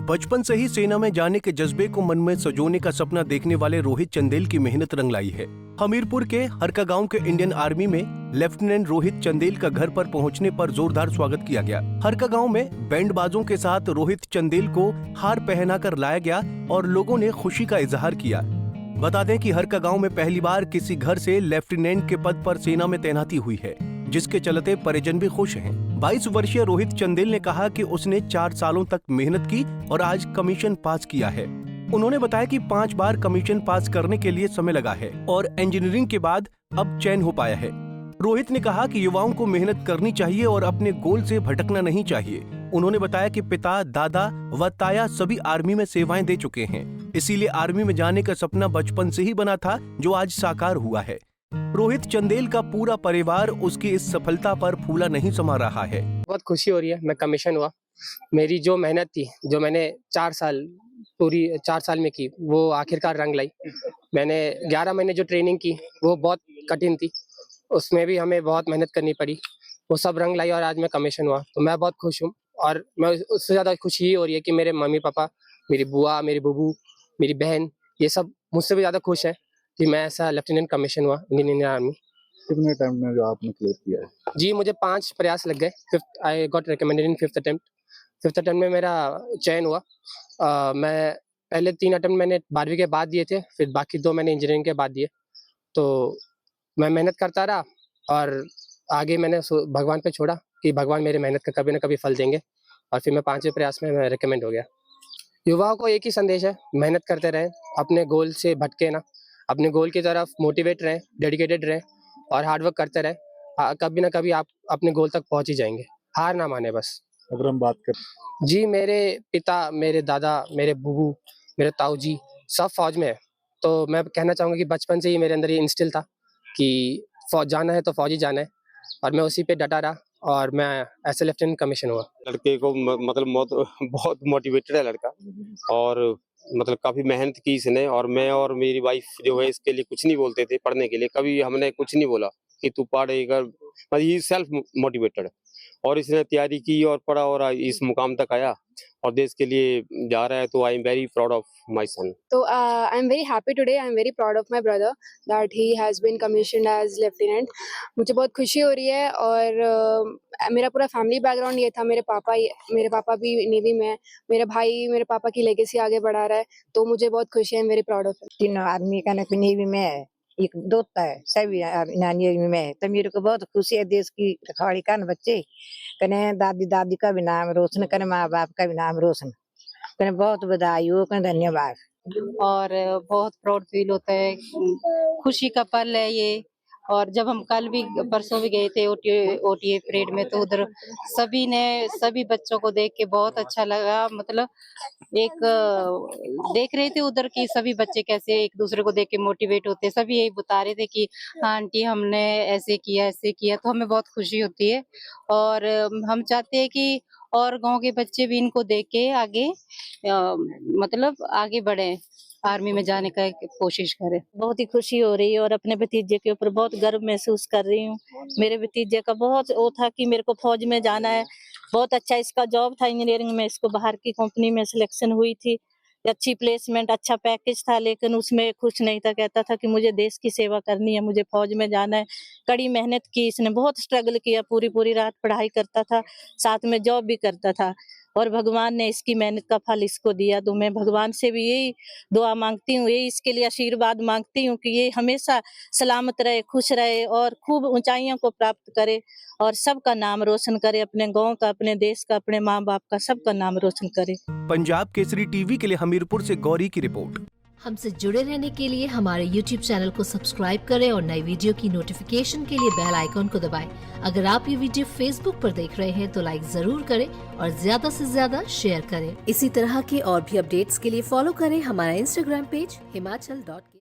बचपन से ही सेना में जाने के जज्बे को मन में सजोने का सपना देखने वाले रोहित चंदेल की मेहनत रंग लाई है। हमीरपुर के हरका गांव के इंडियन आर्मी में लेफ्टिनेंट रोहित चंदेल का घर पर पहुंचने पर जोरदार स्वागत किया गया। हरका गांव में बैंडबाजों के साथ रोहित चंदेल को हार पहनाकर लाया गया और लोगों ने खुशी का इजहार किया। बता दें कि हरका गांव में पहली बार किसी घर से लेफ्टिनेंट के पद पर सेना में तैनाती हुई है, जिसके चलते परिजन भी खुश हैं। 22 वर्षीय रोहित चंदेल ने कहा कि उसने 4 सालों तक मेहनत की और आज कमीशन पास किया है। उन्होंने बताया कि 5 बार कमीशन पास करने के लिए समय लगा है और इंजीनियरिंग के बाद अब चयन हो पाया है। रोहित ने कहा कि युवाओं को मेहनत करनी चाहिए और अपने गोल से भटकना नहीं चाहिए। उन्होंने बताया कि पिता, दादा व ताया सभी आर्मी में सेवाएं दे चुके हैं, इसीलिए आर्मी में जाने का सपना बचपन से ही बना था, जो आज साकार हुआ है। रोहित चंदेल का पूरा परिवार उसकी इस सफलता पर फूला नहीं समा रहा है। बहुत खुशी हो रही है, मैं कमीशन हुआ। मेरी जो मेहनत थी, जो मैंने 4 साल में की, वो आखिरकार रंग लाई। मैंने 11 महीने जो ट्रेनिंग की वो बहुत कठिन थी, उसमें भी हमें बहुत मेहनत करनी पड़ी, वो सब रंग लाई और आज मैं कमीशन हुआ। तो मैं बहुत खुश हूँ और मैं उससे ज़्यादा खुशी ये हो रही है कि मेरे मम्मी पापा, मेरी बुआ, मेरी बूबू, मेरी बहन, ये सब मुझसे भी ज़्यादा खुश है कि मैं ऐसा लेफ्टिनेंट कमीशन हुआ इंडियन आर्मी। कितने टाइम में जो आपने क्लियर किया है? जी, मुझे 5 प्रयास लग गए। I got recommended in 5th attempt. 5th attempt में मेरा चयन हुआ। मैं पहले 3 अटेम्प्ट मैंने 12वीं के बाद दिए थे, फिर बाकी 2 मैंने इंजीनियरिंग के बाद दिए। तो मैं मेहनत करता रहा और आगे मैंने भगवान पे छोड़ा कि भगवान मेरी मेहनत का कभी ना कभी फल देंगे, और फिर मैं 5वें प्रयास में मैं रिकमेंड हो गया। युवाओं को एक ही संदेश है, मेहनत करते रहें, अपने गोल से भटके ना, अपने गोल की तरफ मोटिवेट रहें, डेडिकेटेड रहें और हार्ड वर्क करते रहें। कभी ना कभी आप अपने गोल तक पहुंच ही जाएंगे। हार ना माने बस। अगर हम बात करें, जी, मेरे पिता, मेरे दादा, मेरे बूबू, मेरे ताऊ जी सब फौज में है। तो मैं कहना चाहूँगा कि बचपन से ही मेरे अंदर ये इंस्टिल था कि फौज जाना है तो फौज ही जाना है, और मैं उसी पे डटा रहा और मैं ऐसे लेफ्टिनेंट कमीशन हुआ। लड़के को मतलब बहुत मोटिवेटेड है लड़का, और मतलब काफी मेहनत की इसने। और मैं और मेरी वाइफ जो है इसके लिए कुछ नहीं बोलते थे पढ़ने के लिए, कभी हमने कुछ नहीं बोला कि तू पढ़ेगा, मतलब ही सेल्फ मोटिवेटेड, और इसने तैयारी की और पढ़ा और इस मुकाम तक आया और देश के लिए जा रहा है। तो I am very proud of my son. So I'm very happy today. I'm very proud of my brother that he has been commissioned as lieutenant. मुझे बहुत खुशी हो रही है और मेरा पूरा फैमिली बैकग्राउंड ये था। मेरे पापा भी नेवी में है, मेरा भाई मेरे पापा की लेगेसी आगे बढ़ा रहा है, तो मुझे बहुत खुशी है। Very proud of him. तीनों आदमी का नेवी में है, एक दोस्त है, सभी नेवी में है, तो मेरे को बहुत खुशी है। देश की रखवाली का बच्चे कने दादी का भी नाम रोशन करे, माँ बाप का भी नाम रोशन करे। बहुत बधाई हो, धन्यवाद। और बहुत प्राउड फील होता है, खुशी का पल है ये। और जब हम परसों भी गए थे ओटीए परेड में, तो उधर सभी बच्चों को देख के बहुत अच्छा लगा। मतलब एक देख रहे थे उधर की सभी बच्चे कैसे एक दूसरे को देख के मोटिवेट होते, सभी यही बता रहे थे कि हाँ आंटी हमने ऐसे किया, तो हमें बहुत खुशी होती है। और हम चाहते हैं कि और गांव के बच्चे भी इनको देख के आगे मतलब आगे बढ़े, आर्मी में जाने का कोशिश करें। बहुत ही खुशी हो रही है और अपने भतीजे के ऊपर बहुत गर्व महसूस कर रही हूँ। मेरे भतीजे का बहुत वो था कि मेरे को फौज में जाना है। बहुत अच्छा इसका जॉब था इंजीनियरिंग में, इसको बाहर की कंपनी में सिलेक्शन हुई थी, अच्छी प्लेसमेंट, अच्छा पैकेज था, लेकिन उसमें खुश नहीं था। कहता था कि मुझे देश की सेवा करनी है, मुझे फौज में जाना है। कड़ी मेहनत की इसने, बहुत स्ट्रगल किया, पूरी रात पढ़ाई करता था, साथ में जॉब भी करता था, और भगवान ने इसकी मेहनत का फल इसको दिया। तो मैं भगवान से भी यही दुआ मांगती हूँ, यही इसके लिए आशीर्वाद मांगती हूँ कि ये हमेशा सलामत रहे, खुश रहे और खूब ऊंचाइयों को प्राप्त करे और सबका नाम रोशन करे, अपने गांव का, अपने देश का, अपने माँ बाप का, सबका नाम रोशन करे। पंजाब केसरी टीवी के लिए हमीरपुर से गौरी की रिपोर्ट। हमसे जुड़े रहने के लिए हमारे YouTube चैनल को सब्सक्राइब करें और नई वीडियो की नोटिफिकेशन के लिए बेल आइकॉन को दबाएं। अगर आप ये वीडियो Facebook पर देख रहे हैं तो लाइक जरूर करें और ज्यादा से ज्यादा शेयर करें। इसी तरह के और भी अपडेट्स के लिए फॉलो करें हमारा Instagram पेज himachal.ke।